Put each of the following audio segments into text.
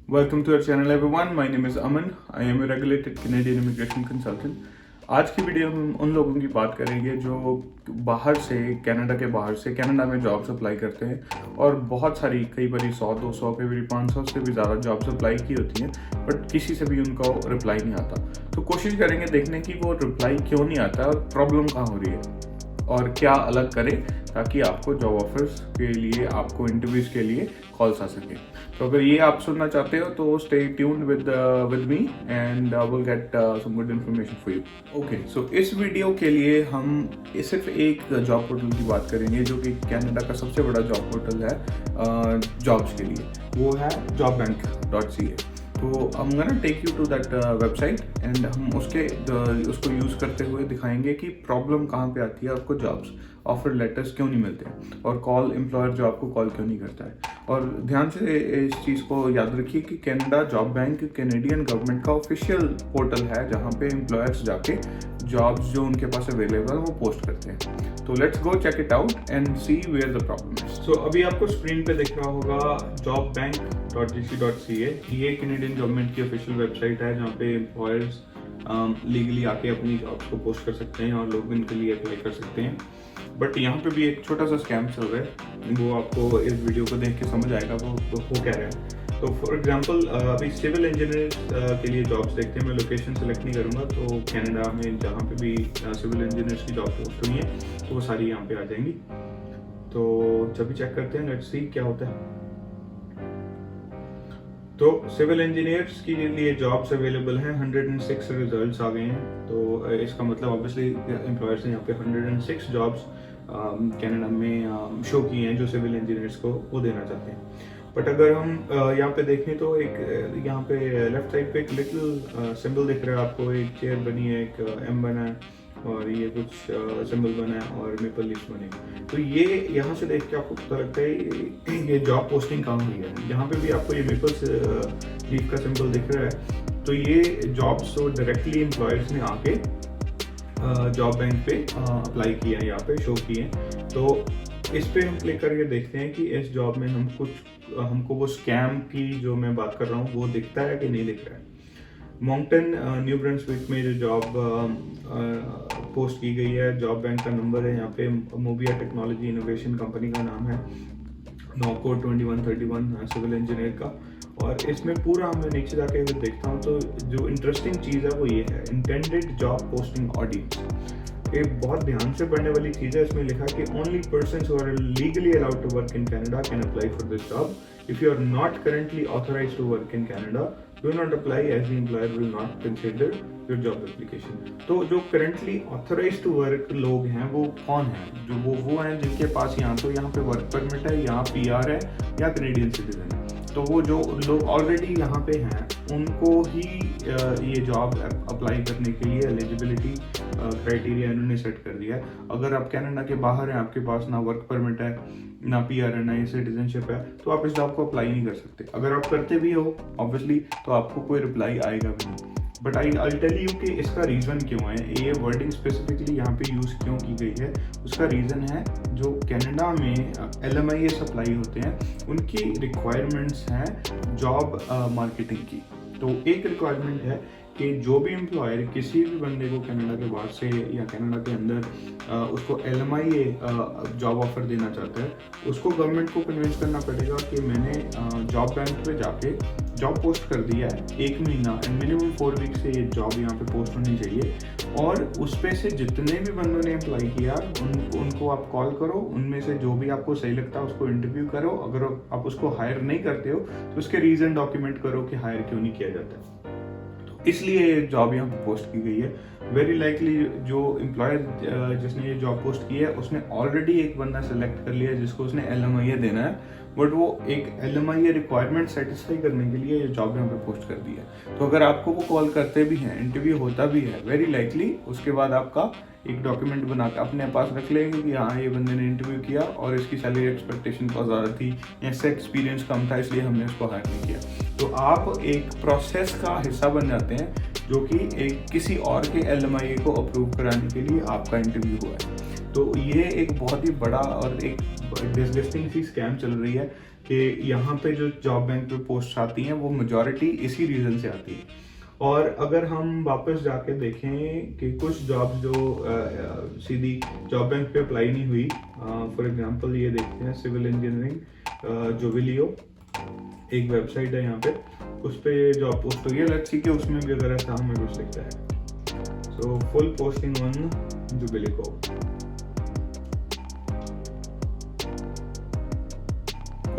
Welcome to our channel everyone. My name is Aman. I am a regulated Canadian immigration consultant. आज की video में हम उन लोगों की बात करेंगे जो बाहर से कनाडा में जॉब्स अप्लाई करते हैं और बहुत सारी कई बार 100, 200, कई बार 500 से भी ज़्यादा जॉब्स अप्लाई की होती हैं बट किसी से भी उनको रिप्लाई नहीं आता। तो कोशिश करेंगे देखने की वो रिप्लाई क्यों नहीं आता और प्रॉब्लम कहाँ हो रही है और क्या अलग करें ताकि आपको जॉब ऑफर्स के लिए, आपको इंटरव्यूज़ के लिए कॉल्स आ सके। तो अगर ये आप सुनना चाहते हो तो stay tuned with me and will get some good information for you. Okay, so इस वीडियो के लिए हम सिर्फ एक जॉब पोर्टल की बात करेंगे जो कि कनाडा का सबसे बड़ा जॉब पोर्टल है जॉब्स के लिए, वो है jobbank.ca। तो I'm gonna take you to that website and हम उसको यूज़ करते हुए दिखाएंगे कि प्रॉब्लम कहाँ पे आती है, आपको जॉब्स ऑफर लेटर्स क्यों नहीं मिलते और एम्प्लॉयर जो आपको कॉल क्यों नहीं करता है। और ध्यान से इस चीज़ को याद रखिए कि Canada job bank Canadian government का ऑफिशियल पोर्टल है जहाँ पे एम्प्लॉयर्स जाके जॉब्स जो उनके पास अवेलेबल है वो पोस्ट करते हैं। तो let's go check it out and see where the problem is. So अभी आपको स्क्रीन पे दिख रहा होगा jobbank.gc.ca। ये कैनेडियन गवर्नमेंट की ऑफिशियल वेबसाइट है जहाँ पे एम्प्लॉयर्स लीगली आके अपनी जॉब्स को पोस्ट कर सकते हैं और लोग इनके लिए अप्लाई कर सकते हैं। बट यहाँ पे भी एक छोटा सा स्कैम चल रहा है, वो आपको इस वीडियो को देख के समझ आएगा वो हो क्या रहा है। तो फॉर एग्जांपल अभी सिविल इंजीनियर के लिए जॉब्स देखते हैं। मैं लोकेशन सेलेक्ट नहीं करूँगा, तो कनाडा में जहाँ पे भी सिविल इंजीनियर्स की जॉब पोस्ट हुई है तो वो सारी यहाँ पे आ जाएंगी। तो जब भी चेक करते हैं, लेट्स सी क्या होता है। तो सिविल इंजीनियर्स के लिए जॉब्स अवेलेबल हैं, 106 रिजल्ट्स आ गए हैं। तो इसका मतलब ऑब्वियसली एम्प्लॉयर्स ने यहाँ पे 106 जॉब्स कनाडा में शो किए हैं जो सिविल इंजीनियर्स को वो देना चाहते हैं। बट अगर हम यहाँ पे देखें तो एक यहाँ पे लेफ्ट साइड पे एक लिटिल सिंबल दिख रहा है आपको, एक चेयर बनी है, एक एम बना है और ये कुछ सिंबल बना है और मेपल लीव्स बने। तो ये यहाँ से देख के आपको पता लगता है ये जॉब पोस्टिंग कहाँ हुई है। यहाँ पे भी आपको ये मेपल लीफ का सिंबल दिख रहा है। तो ये जॉब्स तो डायरेक्टली एम्प्लॉयर्स ने आके जॉब बैंक पे अप्लाई किया है, यहाँ पे शो किए हैं। तो इस पे हम क्लिक करके देखते हैं कि इस जॉब में हमको वो स्कैम की जो मैं बात कर रहा हूँ वो दिखता है कि नहीं दिख रहा है। मॉन्कटन न्यू ब्रंसविक में जो जॉब पोस्ट की गई है, जॉब बैंक का नंबर है यहाँ पे, मोबिया टेक्नोलॉजी इनोवेशन कंपनी का नाम है, नॉकोड 2131 सिविल इंजीनियर का। और इसमें पूरा मैं नीचे जाके अगर देखता हूँ तो जो इंटरेस्टिंग चीज़ है वो ये है, इंटेंडेड जॉब पोस्टिंग ऑडियंस। ये बहुत ध्यान से पढ़ने वाली चीज़ है। इसमें लिखा कि only persons who are legally allowed to work in Canada can apply for this job. If you are not currently authorised to work in Canada, do not apply as the employer will not consider your job application. तो जो currently authorised to work लोग हैं वो कौन हैं? जो वो हैं जिनके पास यहाँ पे वर्क परमिट है, यहाँ PR है या कैनेडियन सिटीजन है। तो वो जो लोग ऑलरेडी यहाँ पे हैं उनको ही ये जॉब अप्लाई करने के लिए एलिजिबिलिटी क्राइटेरिया इन्होंने सेट कर दिया है। अगर आप कनाडा के बाहर हैं, आपके पास ना वर्क परमिट है, ना PR है, ना ये सिटीजनशिप है, तो आप इस जॉब को अप्लाई नहीं कर सकते। अगर आप करते भी हो ऑब्वियसली तो आपको कोई रिप्लाई आएगा भी नहीं। बट आई टेल यू कि इसका रीज़न क्यों है, ये वर्डिंग स्पेसिफिकली यहाँ पे यूज़ क्यों की गई है। उसका रीज़न है जो कनाडा में LMIA अप्लाई होते हैं उनकी रिक्वायरमेंट्स हैं जॉब मार्केटिंग की। तो एक रिक्वायरमेंट है कि जो भी एम्प्लॉयर किसी भी बंदे को कनाडा के बाहर से या कनाडा के अंदर उसको LMIA जॉब ऑफर देना चाहता है, उसको गवर्नमेंट को कन्विंस करना पड़ेगा कि मैंने जॉब बैंक पे जाके जॉब पोस्ट कर दिया है 1 महीना एंड मिनिमम 4 वीक से ये जॉब यहाँ पे पोस्ट होनी चाहिए। और उस पे से जितने भी बंदों ने अप्लाई किया उनको आप कॉल करो, उनमें से जो भी आपको सही लगता है उसको इंटरव्यू करो। अगर आप उसको हायर नहीं करते हो तो उसके रीज़न डॉक्यूमेंट करो कि हायर क्यों नहीं किया जाता है। इसलिए ये जॉब यहाँ पे पोस्ट की गई है। वेरी लाइकली जो एम्प्लॉयर जिसने ये जॉब पोस्ट की है उसने ऑलरेडी एक बंदा सेलेक्ट कर लिया जिसको उसने LMIA देना है, बट वो एक LMIA रिक्वायरमेंट सेटिस्फाई करने के लिए ये जॉब यहाँ पे पोस्ट कर दी है। तो अगर आपको वो कॉल करते भी हैं, इंटरव्यू होता भी है, वेरी लाइकली उसके बाद आपका एक डॉक्यूमेंट बना के अपने पास रख लेंगे कि हाँ ये बंदे ने इंटरव्यू किया और इसकी सैलरी एक्सपेक्टेशन बहुत ज़्यादा थी या इससे एक्सपीरियंस कम था इसलिए हमने उसको हायर नहीं किया। तो आप एक प्रोसेस का हिस्सा बन जाते हैं जो कि एक किसी और के LMIA को अप्रूव कराने के लिए आपका इंटरव्यू हुआ है। तो ये एक बहुत ही बड़ा और एक डिस्गस्टिंग सी स्कैम चल रही है कि यहाँ पे जो जॉब बैंक पे पोस्ट आती हैं वो मेजॉरिटी इसी रीज़न से आती है। और अगर हम वापस जाके देखें कि कुछ जॉब जो सीधी जॉब बैंक पे अप्लाई नहीं हुई, फॉर एग्जांपल ये देखते हैं सिविल इंजीनियरिंग जुबिलियो एक वेबसाइट है यहाँ पे, उस पर जॉब पोस्ट हुई है। लेट्स सी कि उसमें भी अगर ऐसा हमें कुछ लिखता है, सो फुल पोस्टिंग ऑन जुबिलियो।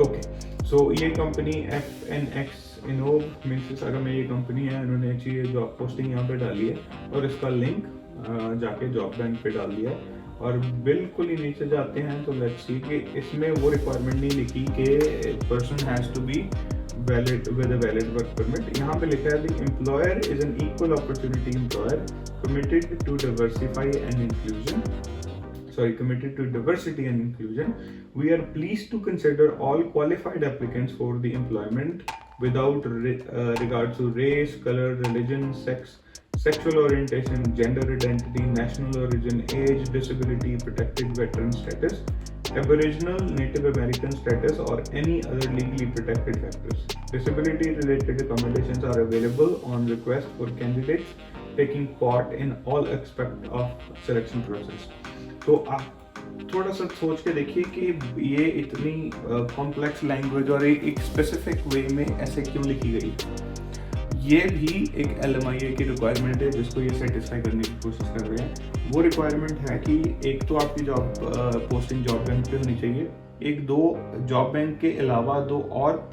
ओके, सो ये कंपनी FNX इनोव मीन्स अगर में ये कंपनी है, इन्होंने अच्छी जॉब पोस्टिंग यहाँ पे डाली है और इसका लिंक जाके जॉब बैंक पे डाल दिया है। और बिल्कुल ही नीचे जाते हैं तो लेट्स सी कि इसमें वो रिक्वायरमेंट नहीं लिखी कि person has to be valid with a valid work permit. यहाँ पे लिखा है the employer is an equal opportunity employer committed to diversify and inclusion committed to diversity and inclusion. We are pleased to consider all qualified applicants for the employment without regard to race, color, religion, sex, sexual orientation, gender identity, national origin, age, disability, protected veteran status, Aboriginal, Native American status, or any other legally protected factors. Disability related accommodations are available on request for candidates taking part in all aspects of selection process. तो आप थोड़ा सा सोच के देखिए कि ये इतनी कॉम्प्लेक्स लैंग्वेज और एक स्पेसिफिक वे में ऐसे क्यों लिखी गई। ये भी एक LMIA की रिक्वायरमेंट है जिसको ये सेटिस्फाई करने की कोशिश कर रहे हैं। वो रिक्वायरमेंट है कि एक तो आपकी जॉब पोस्टिंग जॉब बैंक पे होनी चाहिए, एक दो जॉब बैंक के अलावा दो और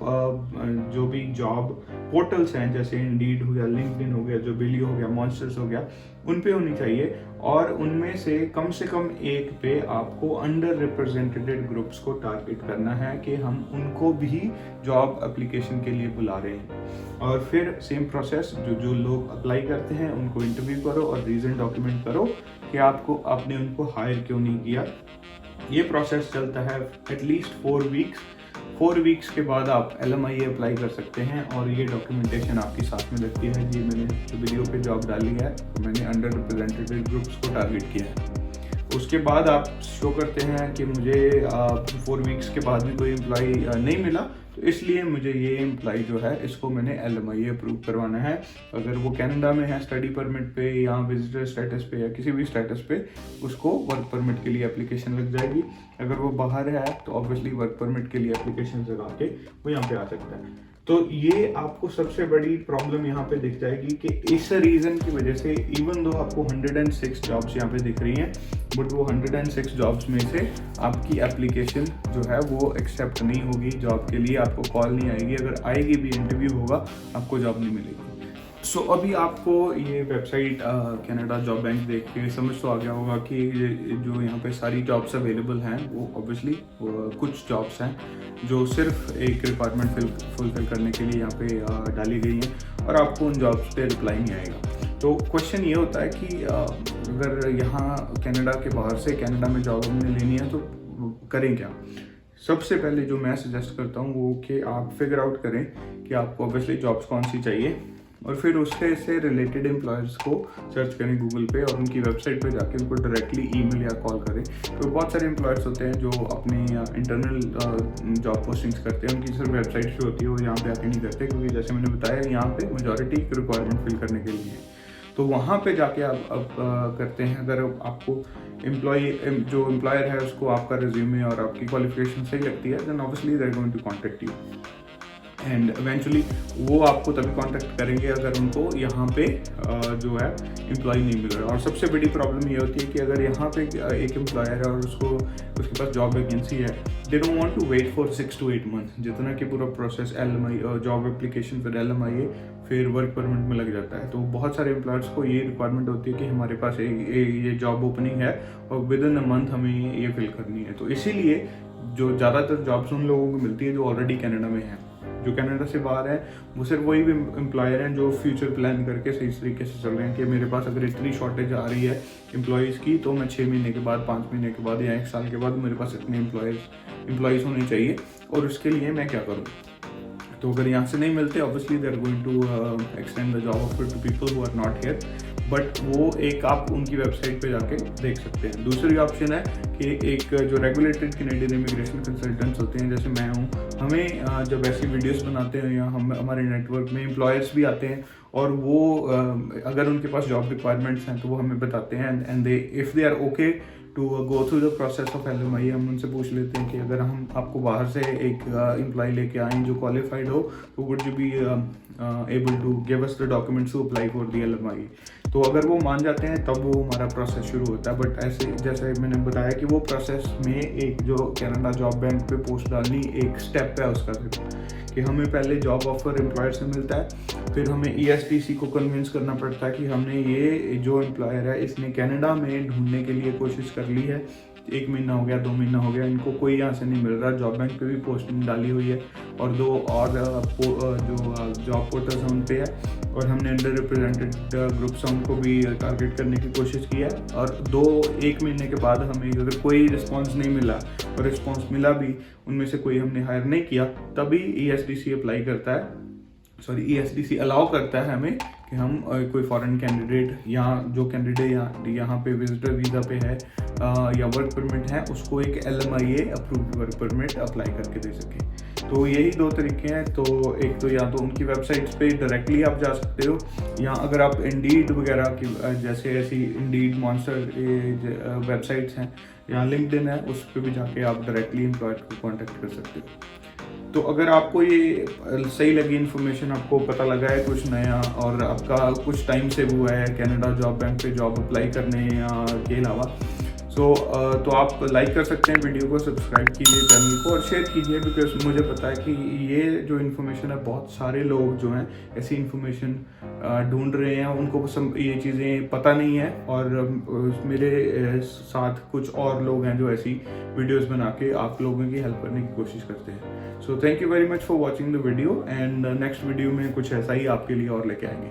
जो भी जॉब पोर्टल्स हैं जैसे इंडीड हो गया, लिंक्डइन हो गया, जुबिलियो हो गया, मॉन्स्टर्स हो गया, उन पे होनी चाहिए। और उनमें से कम एक पे आपको अंडर रिप्रेजेंटेड ग्रुप्स को टारगेट करना है कि हम उनको भी जॉब एप्लीकेशन के लिए बुला रहे हैं। और फिर सेम प्रोसेस, जो लोग अप्लाई करते हैं उनको इंटरव्यू करो और रीजन डॉक्यूमेंट करो कि आपने उनको हायर क्यों नहीं किया। ये प्रोसेस चलता है एटलीस्ट 4 वीक्स के बाद आप LMIA अप्लाई कर सकते हैं और ये डॉक्यूमेंटेशन आपकी साथ में लगती है। ये मैंने जो वीडियो पे जॉब डाली है तो मैंने अंडर रिप्रेजेंटेड ग्रुप्स को टारगेट किया है। उसके बाद आप शो करते हैं कि मुझे 4 वीक्स के बाद भी कोई एम्प्लॉय नहीं मिला, तो इसलिए मुझे ये एम्प्लॉय जो है इसको मैंने LMIA अप्रूव करवाना है। अगर वो कनाडा में है स्टडी परमिट पे या विजिटर स्टेटस पे या किसी भी स्टेटस पे, उसको वर्क परमिट के लिए एप्लीकेशन लग जाएगी। अगर वो बाहर है तो ऑब्वियसली वर्क परमिट के लिए एप्लीकेशन लगा के वो यहाँ पे आ सकता है। तो ये आपको सबसे बड़ी प्रॉब्लम यहाँ पे दिख जाएगी कि इस रीज़न की वजह से इवन दो आपको 106 जॉब्स यहाँ पे दिख रही हैं, बट वो 106 जॉब्स में से आपकी एप्लीकेशन जो है वो एक्सेप्ट नहीं होगी जॉब के लिए, आपको कॉल नहीं आएगी। अगर आएगी भी, इंटरव्यू होगा, आपको जॉब नहीं मिलेगी। सो अभी आपको ये वेबसाइट कनाडा जॉब बैंक देख के समझ तो आ गया होगा कि जो यहाँ पे सारी जॉब्स अवेलेबल हैं वो ऑब्वियसली कुछ जॉब्स हैं जो सिर्फ एक रिक्वायरमेंट फुलफिल करने के लिए यहाँ पे डाली गई हैं और आपको उन जॉब्स पे रिप्लाई नहीं आएगा। तो क्वेश्चन ये होता है कि अगर यहाँ कनाडा के बाहर से कनाडा में जॉब हमने लेनी है तो करें क्या। सबसे पहले जो मैं सजेस्ट करता हूँ वो कि आप फिगर आउट करें कि आपको ऑब्वियसली जॉब्स कौन सी चाहिए और फिर उसके से रिलेटेड एम्प्लॉयर्स को सर्च करें गूगल पे और उनकी वेबसाइट पे जाके उनको डायरेक्टली ईमेल या कॉल करें। तो बहुत सारे एम्प्लॉयर्स होते हैं जो अपनी इंटरनल जॉब पोस्टिंग्स करते हैं, उनकी सिर्फ वेबसाइट पे होती है, वो यहाँ पे आके नहीं करते, क्योंकि जैसे मैंने बताया यहाँ पे मेजॉरिटी रिक्वायरमेंट फिल करने के लिए है। तो वहाँ पे जाके आप करते हैं। अगर आपको जो एम्प्लॉयर है उसको आपका रिज्यूमे और आपकी क्वालिफिकेशन सही लगती है, then obviously they are going to contact you and eventually वो आपको तभी कांटेक्ट करेंगे अगर उनको यहाँ पे जो है एम्प्लॉय नहीं मिल रहा है। और सबसे बड़ी प्रॉब्लम ये होती है कि अगर यहाँ पे एक एम्प्लॉयर है और उसके पास जॉब वैकेंसी है, they don't want to wait for 6 to 8 months, जितना कि पूरा प्रोसेस जॉब एप्लीकेशन फिर LMIA फिर वर्क परमिट में लग जाता है। तो बहुत सारे एम्प्लॉयर्स को ये रिक्वायरमेंट होती है कि हमारे पास ये जॉब ओपनिंग है और विद इन अ मंथ हमें ये फिल करनी है। तो इसीलिए जो ज़्यादातर जॉब्स उन लोगों को मिलती है जो ऑलरेडी कनाडा में हैं। जो कनाडा से बाहर है वो सिर्फ वही भी एम्प्लॉयर हैं जो फ्यूचर प्लान करके सही तरीके से चल रहे हैं कि मेरे पास अगर इतनी शॉर्टेज आ रही है एम्प्लॉयज़ की तो मैं 6 महीने के बाद, 5 महीने के बाद या 1 साल के बाद मेरे पास इतने एम्प्लॉयज़ होने चाहिए और उसके लिए मैं क्या करूँ। तो अगर यहाँ से नहीं मिलते, obviously they are going to extend the job offer to people who are not here. But वो एक आप उनकी वेबसाइट पे जाके देख सकते हैं। दूसरी ऑप्शन है कि एक जो रेगुलेटेड कैनेडियन इमिग्रेशन कंसल्टेंट्स होते हैं, जैसे मैं हूँ, हमें जब ऐसी वीडियोस बनाते हैं या हम हमारे नेटवर्क में एम्प्लॉयर्स भी आते हैं और वो अगर उनके पास जॉब रिक्वायरमेंट्स हैं तो वो हमें बताते हैं and they if they are okay to go through the process of LMI, हम उनसे पूछ लेते हैं कि अगर हम आपको बाहर से एक एम्प्लॉय लेके आएँ जो क्वालिफाइड हो, तो would you be able to give us the documents to apply for the LMI। तो अगर वो मान जाते हैं तब वो हमारा प्रोसेस शुरू होता है। बट ऐसे जैसे मैंने बताया कि वो प्रोसेस में एक जो कनाडा जॉब बैंक पे पोस्ट डालनी एक स्टेप है उसका, सिर्फ कि हमें पहले जॉब ऑफर एम्प्लॉयर से मिलता है, फिर हमें ESTC को कन्विंस करना पड़ता है कि हमने ये जो एम्प्लॉयर है इसने कनाडा में ढूंढने के लिए कोशिश कर ली है, 1 महीना हो गया, 2 महीना हो गया, इनको कोई यहाँ से नहीं मिल रहा, जॉब बैंक पे भी पोस्टिंग डाली हुई है और 2 और जो जॉब पोर्टल्स हैं उन पे है, और हमने अंडर रिप्रेजेंटेड ग्रुप्स हैं उनको भी टारगेट करने की कोशिश की है। और 1 महीने के बाद हमें अगर कोई रिस्पॉन्स नहीं मिला और रिस्पॉन्स मिला भी, उनमें से कोई हमने हायर नहीं किया, तभी ESTC अप्लाई करता है, ESTC अलाउ करता है हमें कि हम कोई फॉरेन कैंडिडेट या जो कैंडिडेट यहाँ पे विजिटर वीज़ा पे है या वर्क परमिट है, उसको एक LMIA approved work permit apply करके दे सके। तो यही 2 तरीके हैं। तो एक तो या तो उनकी वेबसाइट्स पे डायरेक्टली आप जा सकते हो, या अगर आप इंडीड वगैरह की जैसे ऐसी इंडीड मॉन्स्टर वेबसाइट्स हैं या लिंक्डइन है, उस पर भी जाके आप डायरेक्टली एम्प्लॉयर को कॉन्टेक्ट कर सकते हो। तो अगर आपको ये सही लगी इन्फॉर्मेशन, आपको पता लगा है कुछ नया और आपका कुछ टाइम सेव हुआ है कनाडा जॉब बैंक पे जॉब अप्लाई करने के अलावा, तो आप लाइक कर सकते हैं वीडियो को, सब्सक्राइब कीजिए चैनल को और शेयर कीजिए, बिकॉज मुझे पता है कि ये जो इन्फॉर्मेशन है बहुत सारे लोग जो हैं ऐसी इन्फॉर्मेशन ढूंढ रहे हैं, उनको ये चीज़ें पता नहीं है, और मेरे साथ कुछ और लोग हैं जो ऐसी वीडियोस बना के आप लोगों की हेल्प करने की कोशिश करते हैं। So thank you very much for watching the video, and next video में कुछ ऐसा ही आपके लिए और लेके आएंगे।